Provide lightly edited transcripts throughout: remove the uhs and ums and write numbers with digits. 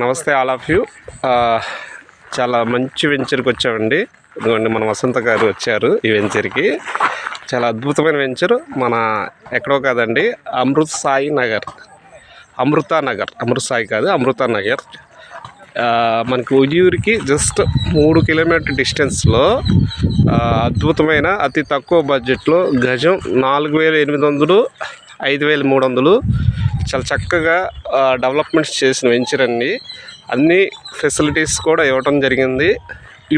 నమస్తే all of you. చాలా మంచి వెంచర్కి వచ్చామండి. ఇదిగోండి మన వసంత గారు వచ్చారు ఈ వెంచర్కి. చాలా అద్భుతమైన వెంచర్. మన ఎక్కడో కాదండి, అమృత్ సాయి నగర్, అమృత సాయి కాదు, అమృత నగర్. మనకి ఉయ్యూరికి జస్ట్ 3 కిలోమీటర్ డిస్టెన్స్లో అద్భుతమైన అతి తక్కువ బడ్జెట్లో గజం 4,800, 5,300 చాలా చక్కగా డెవలప్మెంట్స్ చేసిన వెంచర్ అండి. అన్ని ఫెసిలిటీస్ కూడా ఇవ్వటం జరిగింది.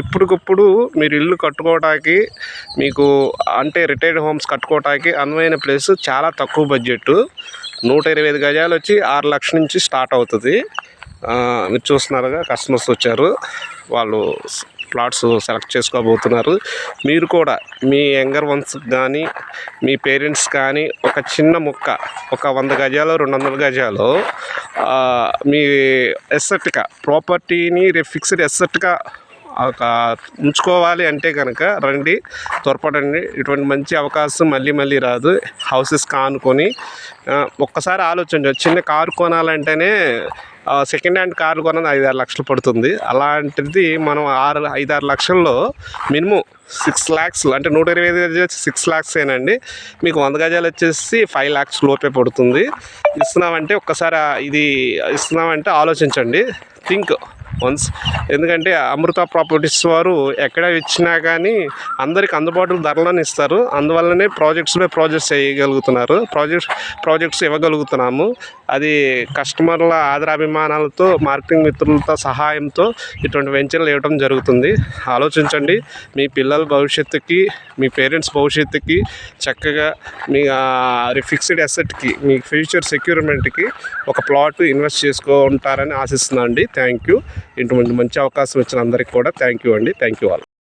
ఇప్పటికప్పుడు మీరు ఇల్లు కట్టుకోవడానికి, మీకు అంటే రిటైర్డ్ హోమ్స్ కట్టుకోవడానికి అనువైన ప్లేస్. చాలా తక్కువ బడ్జెట్, 125 గజాలు వచ్చి 6 లక్షల నుంచి స్టార్ట్ అవుతుంది. మీరు చూస్తున్నారుగా, కస్టమర్స్ వచ్చారు, వాళ్ళు ప్లాట్స్ సెలెక్ట్ చేసుకోబోతున్నారు. మీరు కూడా మీ యంగర్ వన్స్ కానీ, మీ పేరెంట్స్ కానీ ఒక చిన్న ముక్క, ఒక 100 గజాలు 200 గజాలు మీ ఎస్సెట్గా ప్రాపర్టీని ఫిక్స్డ్ ఎస్సెట్గా ఉంచుకోవాలి అంటే కనుక రండి, త్వరపడండి. ఇటువంటి మంచి అవకాశం మళ్ళీ మళ్ళీ రాదు. హౌసెస్ కానుకొని ఒక్కసారి ఆలోచించండి. చిన్న కారు కొనాలంటేనే సెకండ్ హ్యాండ్ కార్లు కొన్నది 5-6 లక్షలు పడుతుంది. అలాంటిది మనం 5-6 లక్షల్లో మినిమం 6 lakhs, అంటే 125 గజాలు 6 lakhs ఏనండి. మీకు 100 గజాలు వచ్చేసి 5 lakhs లోపే పడుతుంది. ఇస్తున్నామంటే ఒక్కసారి ఇది ఇస్తున్నామంటే ఆలోచించండి, థింక్ వన్స్. ఎందుకంటే అమృత ప్రాపర్టీస్ వారు ఎక్కడ ఇచ్చినా కానీ అందరికి అందుబాటులో ధరలను ఇస్తారు. అందువల్లనే ప్రాజెక్ట్స్ చేయగలుగుతున్నారు, ప్రాజెక్ట్స్ ఇవ్వగలుగుతున్నాము. అది కస్టమర్ల ఆదరాభిమానాలతో, మార్కెటింగ్ మిత్రులతో సహాయంతో ఇటువంటి వెంచర్లు ఇవ్వడం జరుగుతుంది. ఆలోచించండి. మీ పిల్లల భవిష్యత్తుకి, మీ పేరెంట్స్ భవిష్యత్తుకి చక్కగా మీ ఫిక్స్డ్ అసెట్కి, మీ ఫ్యూచర్ సెక్యూర్మెంట్కి ఒక ప్లాట్ ఇన్వెస్ట్ చేసుకుంటారని ఆశిస్తున్నాను అండి. Thank you. ఇటువంటి మంచి అవకాశం ఇచ్చిన అందరికీ కూడా థ్యాంక్ యూ అండి. Thank you all.